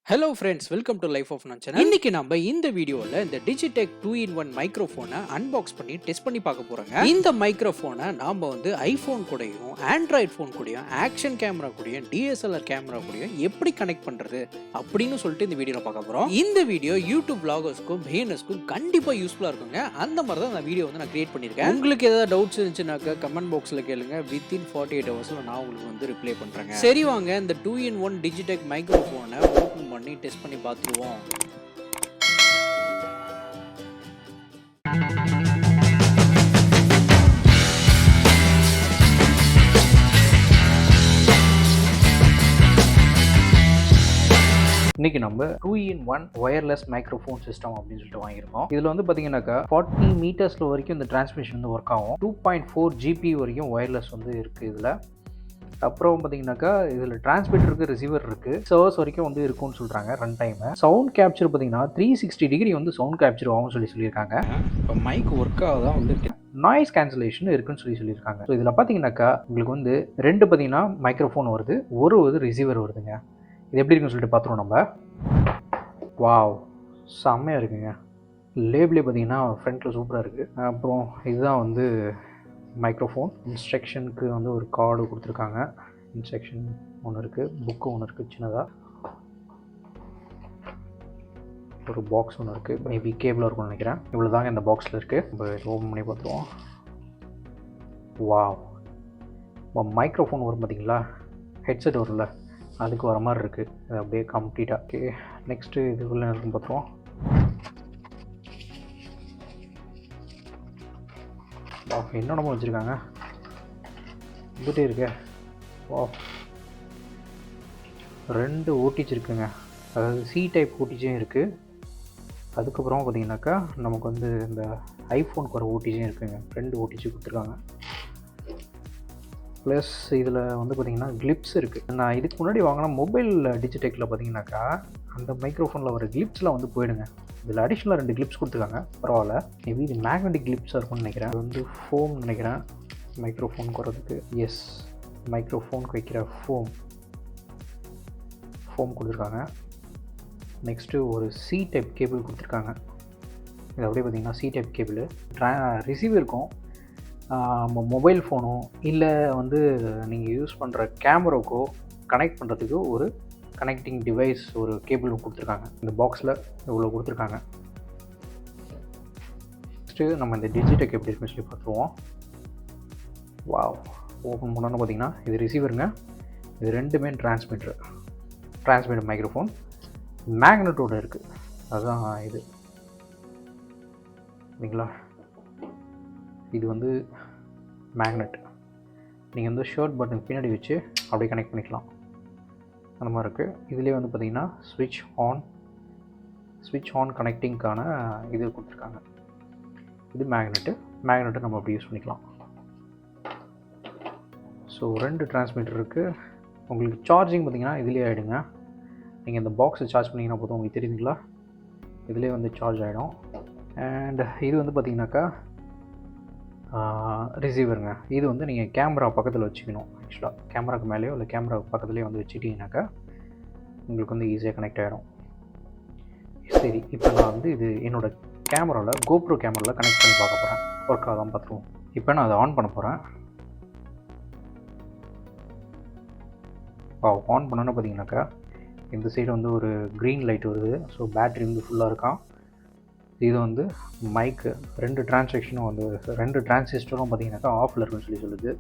Hello friends, welcome to Lifeofnaan channel. இன்னைக்கு நம்ம இந்த வீடியோல இந்த DigiTek 2-in-1 மைக்ரோஃபோனை அன்பாக்ஸ் பண்ணி டெஸ்ட் பண்ணி பார்க்க போறோங்க. இந்த மைக்ரோஃபோனை நாம ஐபோன் கூடயும் ஆண்ட்ராய்டு ஃபோன் கூடயும் ஆக்ஷன் கேமரா கூடயும் DSLR கேமரா கூடயும் எப்படி கனெக்ட் பண்றது அப்படின்னு சொல்லிட்டு இந்த வீடியோல பார்க்க போறோம். இந்த வீடியோ யூடியூப் vloggers-க்கும் பிகினர்ஸ்க்கும் கண்டிப்பா யூஸ்ஃபுல்லா இருக்குங்க. அந்த மாதிரி தான் இந்த வீடியோ நான் கிரியேட் பண்ணிருக்கேன். உங்களுக்கு ஏதாவது டவுட்ஸ் இருந்துச்சுனாக்க கமெண்ட் பாக்ஸ்ல கேளுங்க. within 48 ஹவர்ஸ்ல நான் உங்களுக்கு ரிப்ளை பண்றேங்க. சரி வாங்க இந்த 2-in-1 DigiTek மைக்ரோஃபோனை ஓபன் பண்ணி டெஸ்ட் பண்ணி பார்த்துருவோம். இன்னைக்கு நம்ம 2-in-1 வயர்லெஸ் மைக்ரோஃபோன் சிஸ்டம் அப்படின்னு சொல்லிட்டு வாங்கியிருக்கோம். இதில் பார்த்தீங்கன்னாக்கா 40 மீட்டர்ஸில் வரைக்கும் இந்த டிரான்ஸ்மிஷன் ஒர்க் ஆகும். 2.4 GB வரைக்கும் வயர்லெஸ் இருக்குது இதில். அப்புறம் பார்த்தீங்கன்னாக்கா இதில் டிரான்ஸ்மிட்டர் இருக்குது, ரிசீவர் இருக்குது, சர்வர்ஸ் வரைக்கும் இருக்கும்னு சொல்கிறாங்க. ரன் டைம் சவுண்ட் கேப்சர் பார்த்தீங்கன்னா 360 டிகிரி சவுண்ட் கேப்சர் ஆகும்னு சொல்லியிருக்காங்க. இப்போ மைக் ஒர்க் ஆகுதான் நாய்ஸ் கேன்சலேஷன் இருக்குன்னு சொல்லியிருக்காங்க. ஸோ இதில் பார்த்தீங்கன்னாக்கா உங்களுக்கு ரெண்டு பார்த்தீங்கன்னா மைக்ரோஃபோன் வருது, ஒரு ரிசீவர் வருதுங்க. இது எப்படி இருக்குன்னு சொல்லிட்டு பார்த்துருவோம் நம்ம. வாவ், செம்மையாக இருக்குங்க. லேபிளே பார்த்தீங்கன்னா ஃப்ரண்ட்டில் சூப்பராக இருக்குது. அப்புறம் இதுதான் மைக்ரோஃபோன். இன்ஸ்ட்ரக்ஷனுக்கு ஒரு கார்டு கொடுத்துருக்காங்க. இன்ஸ்ட்ரக்ஷன் ஒன்று இருக்குது, புக்கு ஒன்று இருக்குது, சின்னதாக ஒரு பாக்ஸ் ஒன்று இருக்குது. மேபி கேபிளாக இருக்கும்னு நினைக்கிறேன். இவ்வளோ தாங்க இந்த பாக்ஸில் இருக்குது. நம்ம ஓப்பன் பண்ணி பார்த்துருவோம். வாவ், மைக்ரோஃபோன் வரும் பார்த்தீங்களா, ஹெட்செட் வரும்ல, அதுக்கு வர மாதிரி இருக்குது. அது அப்படியே கம்ப்ளீட்டாக. ஓகே, நெக்ஸ்ட்டு இதுக்குள்ளே இருக்குன்னு பார்த்துருவோம். என்னென்னமோ வச்சுருக்காங்க, வந்துட்டே இருக்கே. வா, 2 ஓடிஜி இருக்குங்க. அதாவது சி டைப் ஓடிஜியும் இருக்குது. அதுக்கப்புறம் பார்த்தீங்கன்னாக்கா நமக்கு இந்த ஐஃபோனுக்கு வர ஓடிஜியும் இருக்குங்க. 2 ஓடிஜி கொடுத்துருக்காங்க. ப்ளஸ் இதில் பார்த்தீங்கன்னா கிளிப்ஸ் இருக்குது. நான் இதுக்கு முன்னாடி வாங்கின மொபைல் டிஜிடெக்கில் பார்த்தீங்கன்னாக்கா அந்த மைக்ரோஃபோனில் வர கிளிப்ஸ்லாம் போயிடுங்க. இதில் அடிஷ்னலாக 2 கிளிப்ஸ் கொடுத்துருக்காங்க. பரவாயில்ல. மேபி இது மேக்னெட்டிக் கிளிப்ஸாக இருக்கும்னு நினைக்கிறேன். அது ஃபோம் நினைக்கிறேன் மைக்ரோஃபோனுக்கு வரதுக்கு. எஸ், மைக்ரோஃபோனுக்கு வைக்கிற ஃபோம் கொடுத்துருக்காங்க. நெக்ஸ்ட்டு ஒரு சி டைப் கேபிள் கொடுத்துருக்காங்க. இது அப்படியே பார்த்தீங்கன்னா சி டைப் கேபிள். ரிசீவ் இருக்கும். மொபைல் ஃபோனோ இல்லை நீங்கள் யூஸ் பண்ணுற கேமராக்கோ கனெக்ட் பண்ணுறதுக்கு ஒரு கனெக்டிங் டிவைஸ், ஒரு கேபிள் கொடுத்துருக்காங்க. இந்த பாக்ஸில் இவ்வளோ கொடுத்துருக்காங்க. நெக்ஸ்ட்டு நம்ம இந்த டிஜிடெக் எப்படி இருக்குன்னு சொல்லி பார்த்துருவோம். வாவ், ஓப்பன் பண்ணோன்னு பார்த்தீங்கன்னா இது ரிசீவருங்க. இது ரெண்டுமே டிரான்ஸ்மிட்டர் மைக்ரோஃபோன் மேக்னெட்டோடு இருக்குது. அதுதான் இது இல்லைங்களா. இது மேக்னெட். நீங்கள் ஷர்ட் பட்டன் பின்னாடி வச்சு அப்படியே கனெக்ட் பண்ணிக்கலாம். அந்த மாதிரி இருக்குது. இதுலேயே பார்த்தீங்கன்னா ஸ்விட்ச் ஆன் கனெக்டிங்க்கான இது கொடுத்துருக்காங்க. இது மேக்னெட்டு நம்ம அப்படி யூஸ் பண்ணிக்கலாம். ஸோ 2 டிரான்ஸ்மிட்டர் இருக்குது. உங்களுக்கு சார்ஜிங் பார்த்தீங்கன்னா இதுலேயே ஆகிடுங்க. நீங்கள் இந்த பாக்ஸை சார்ஜ் பண்ணிங்கன்னா போதும். உங்களுக்கு தெரியுதுங்களா, இதுலேயே சார்ஜ் ஆகிடும். அண்ட் இது பார்த்தீங்கன்னாக்கா ரிசீவருங்க. இது நீங்கள் கேமரா பக்கத்தில் வச்சுக்கணும். ஆக்சுவலாக கேமராக்கு மேலேயோ இல்லை கேமரா பக்கத்துலேயே வச்சுட்டிங்கனாக்கா உங்களுக்கு ஈஸியாக கனெக்ட் ஆகிடும். சரி, இப்போ நான் இது என்னோடய கேமராவில் GoPro கேமராவில் கனெக்ட் பண்ணி பார்க்க போகிறேன். ஒர்க் ஆகாதான் பார்த்துருவோம். இப்போ நான் அதை ஆன் பண்ண போகிறேன். ஆன் பண்ணோன்னு பார்த்தீங்கன்னாக்கா இந்த சைடு ஒரு க்ரீன் லைட் வருது. ஸோ பேட்ரி ஃபுல்லாக இருக்கான். இது மைக்கு 2 டிரான்சாக்ஷனும் 2 டிரான்சிஸ்டரும் பார்த்தீங்கன்னாக்கா ஆஃபில் இருக்குன்னு சொல்லுது.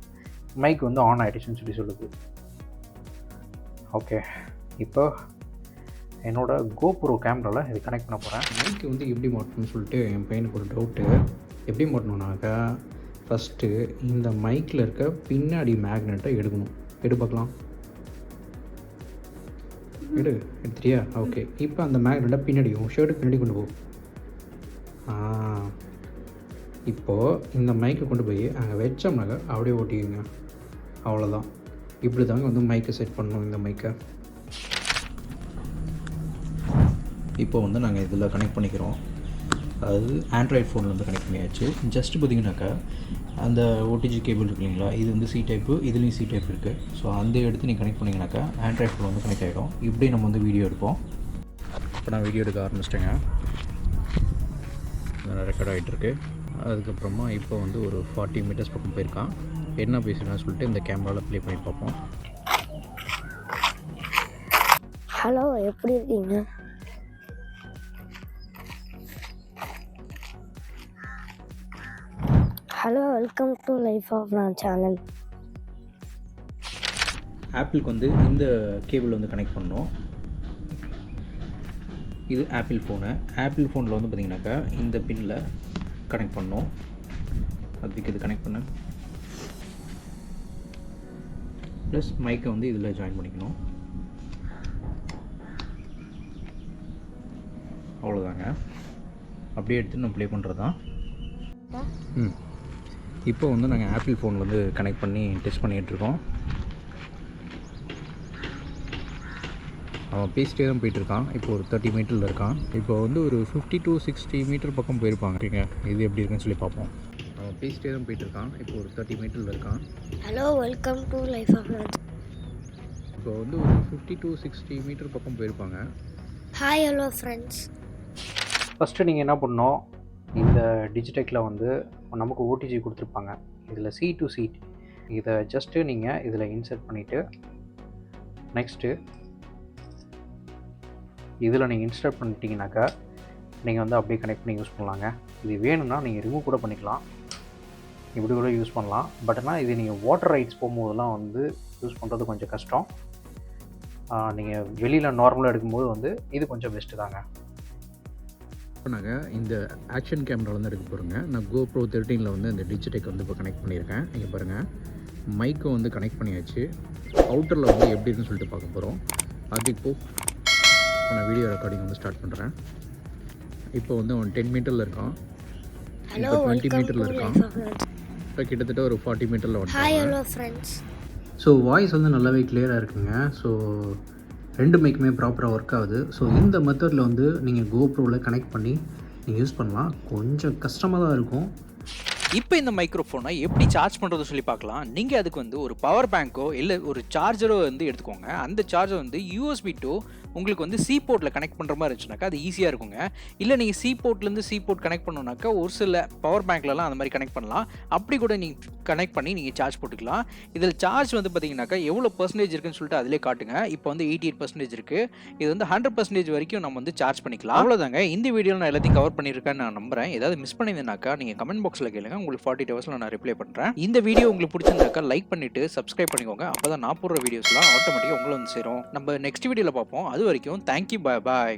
மைக் ஆன் ஆகிடுச்சுன்னு சொல்லுது. ஓகே, இப்போ என்னோடய GoPro கேமராவில் இது கனெக்ட் பண்ண போகிறேன். மைக்கு எப்படி மாட்டணும்னு சொல்லிட்டு என் பையனுக்கு ஒரு டவுட்டு. எப்படி மாட்டணும்னாக்கா ஃபஸ்ட்டு இந்த மைக்கில் இருக்க பின்னாடி மேக்னெட்டை எடுக்கணும். பார்க்கலாம். எடுத்துட்டியா? ஓகே, இப்போ அந்த மேக்னெட்டை பின்னாடி ஷர்ட்டுக்கு பின்னாடி கொண்டு போ. இப்போது இந்த மைக்கை கொண்டு போய் அங்கே வச்சோம்னாக்கா அப்படியே ஓட்டிக்குங்க. அவ்வளோதான். இப்படி தாங்க மைக்கை செட் பண்ணணும். இந்த மைக்கை இப்போ நாங்கள் இதில் கனெக்ட் பண்ணிக்கிறோம். அதாவது ஆண்ட்ராய்டு ஃபோனில் கனெக்ட் பண்ணியாச்சு. ஜஸ்ட்டு பார்த்திங்கனாக்கா அந்த ஓடிஜி கேபிள் இருக்கு இல்லைங்களா, இது சி டைப்பு, இதுலேயும் சி டைப் இருக்குது. ஸோ அந்த எடுத்து நீங்கள் கனெக்ட் பண்ணிங்கனாக்கா ஆண்ட்ராய்டு ஃபோன் கனெக்ட் ஆகிடும். இப்படி நம்ம வீடியோ எடுப்போம். இப்போ நான் வீடியோ எடுக்க ஆரம்பிச்சிட்டேங்க. ரெக்கார்ட் ஆகிட்டுருக்கு. அதுக்கப்புறமா இப்போ வந்து ஒரு 40 மீட்டர்ஸ் பக்கம் போயிருக்கான். என்ன பேசுகிறேன்னு சொல்லிட்டு இந்த கேமராவில் ப்ளே பண்ணி பார்ப்போம். ஹலோ, எப்படி இருக்கீங்க? Hello, welcome to life of naan channel. ஆப்பிளுக்கு வந்து இந்த கேபிள் வந்து கனெக்ட் பண்ணோம். இது ஆப்பிள் ஃபோனு. ஆப்பிள் ஃபோனில் வந்து பார்த்திங்கனாக்கா இந்த பின்னில் கனெக்ட் பண்ணோம். அதுக்கு இது கனெக்ட் பண்ண ப்ளஸ் மைக்கை வந்து இதில் ஜாயின் பண்ணிக்கணும். அவ்வளோதாங்க. அப்படியே எடுத்து நம்ம ப்ளே பண்ணுறது தான். இப்போ வந்து நாங்கள் ஆப்பிள் ஃபோனில் வந்து கனெக்ட் பண்ணி டெஸ்ட் பண்ணிகிட்ருக்கோம். அவன் பேசிட்டே தான் போயிட்டுருக்கான். இப்போ ஒரு 30 மீட்டரில் இருக்கான். இப்போ வந்து ஒரு 50 to 60 மீட்டர் பக்கம் போயிருப்பாங்க. ஓகேங்க, இது எப்படி இருக்குன்னு சொல்லி பார்ப்போம். அவன் பேசிட்டே தான் போயிட்டுருக்கான். இப்போ ஒரு 30 மீட்டரில் இருக்கான். Hello, welcome to life of naan. இப்போ வந்து ஒரு 50 to 60 மீட்டர் பக்கம் போயிருப்பாங்க. Hi, hello friends. ஃபஸ்ட்டு நீங்கள் என்ன பண்ணணும், இந்த டிஜிடெக்கில் வந்து நமக்கு ஓடிஜி கொடுத்துருப்பாங்க. இதில் C to சீட் இதை ஜஸ்ட்டு நீங்கள் இதில் இன்சர்ட் பண்ணிவிட்டு நெக்ஸ்ட்டு இதில் நீங்கள் இன்ஸ்டால் பண்ணிட்டீங்கனாக்கா நீங்கள் வந்து அப்படியே கனெக்ட் பண்ணி யூஸ் பண்ணலாங்க. இது வேணும்னா நீங்கள் ரிமூவ் கூட பண்ணிக்கலாம், இப்படி கூட யூஸ் பண்ணலாம். பட் ஆனால் இது நீங்கள் வாட்டர் ரைட்ஸ் போகும்போதெல்லாம் வந்து யூஸ் பண்ணுறது கொஞ்சம் கஷ்டம். நீங்கள் வெளியில் நார்மலாக எடுக்கும்போது வந்து இது கொஞ்சம் பெஸ்ட்டு தாங்க. இப்போ நாங்கள் இந்த ஆக்ஷன் கேமரா வந்து எடுக்க போகிறோங்க. நான் GoPro 13 வந்து இந்த டிஜிடெக் வந்து இப்போ கனெக்ட் பண்ணியிருக்கேன். இங்கே பாருங்கள், மைக்கை வந்து கனெக்ட் பண்ணியாச்சு. அவுட்டரில் வந்து எப்படி இருக்குன்னு சொல்லிட்டு பார்க்க போகிறோம். அது இப்போ நான் வீடியோ ரெக்கார்டிங் வந்து ஸ்டார்ட் பண்ணுறேன். இப்போ வந்து அவன் 10 மீட்டரில் இருக்கான். இப்போ 20 மீட்டரில் இருக்கான். இப்போ கிட்டத்தட்ட ஒரு 40 மீட்டரில் வந்து. Hi, hello friends. So voice வந்து நல்லாவே கிளியராக இருக்குங்க. ஸோ ரெண்டு மைக்குமே ப்ராப்பராக ஒர்க் ஆகுது. ஸோ இந்த மெத்தடில் வந்து நீங்கள் GoProவில் கனெக்ட் பண்ணி நீங்கள் யூஸ் பண்ணலாம். கொஞ்சம் கஷ்டமாக தான் இருக்கும். இப்போ இந்த மைக்ரோஃபோனை எப்படி சார்ஜ் பண்ணுறது சொல்லி பார்க்கலாம். நீங்கள் அதுக்கு வந்து ஒரு பவர் பேங்க்கோ இல்லை ஒரு சார்ஜரோ வந்து எடுத்துக்கோங்க. அந்த சார்ஜர் வந்து USB to உங்களுக்கு வந்து C போர்ட்டில் கனெக்ட் பண்ணுற மாதிரி இருந்துச்சுனாக்கா அது ஈஸியாக இருக்குங்க. இல்லை நீங்கள் C போர்ட்லேருந்து C போர்ட் கனெக்ட் பண்ணணுனாக்கா ஒரு சில பவர் பேங்க்லலாம் அந்த மாதிரி கனெக்ட் பண்ணலாம். அப்படி கூட நீங்கள் கனெக்ட் பண்ணி நீங்கள் சார்ஜ் போட்டுக்கலாம். இதில் சார்ஜ் வந்து பார்த்தீங்கன்னாக்கா எவ்வளோ பர்சன்டேஜ் இருக்குன்னு சொல்லிட்டு அதிலே காட்டுங்க. இப்போ வந்து 88% இருக்குது. இது வந்து 100% வரைக்கும் நம்ம வந்து சார்ஜ் பண்ணிக்கலாம். அவ்வளோதாங்க. இந்த வீடியோவில் நான் எல்லாத்தையும் கவர் பண்ணியிருக்கேன்னு நான் நம்புகிறேன். ஏதாவது மிஸ் பண்ணியிருந்தாக்கா நீங்கள் கமெண்ட் பாக்ஸில் கேளுங்க. உங்களுக்கு 48 ஹவர்ஸில் நான் ரிப்ளை பண்ணுறேன். இந்த வீடியோ உங்களுக்கு பிடிச்சிருந்தாக்கா லைக் பண்ணிவிட்டு சப்ஸ்கிரைப் பண்ணிக்கோங்க. அப்போ தான் நான் போடுற வீடியோஸ்லாம் ஆட்டோமேட்டிக்காக உங்களை வந்து சேரும். நம்ம நெக்ஸ்ட் வீடியோவில் பார்ப்போம். அது வரைக்கும் தேங்க்யூ, பாய்.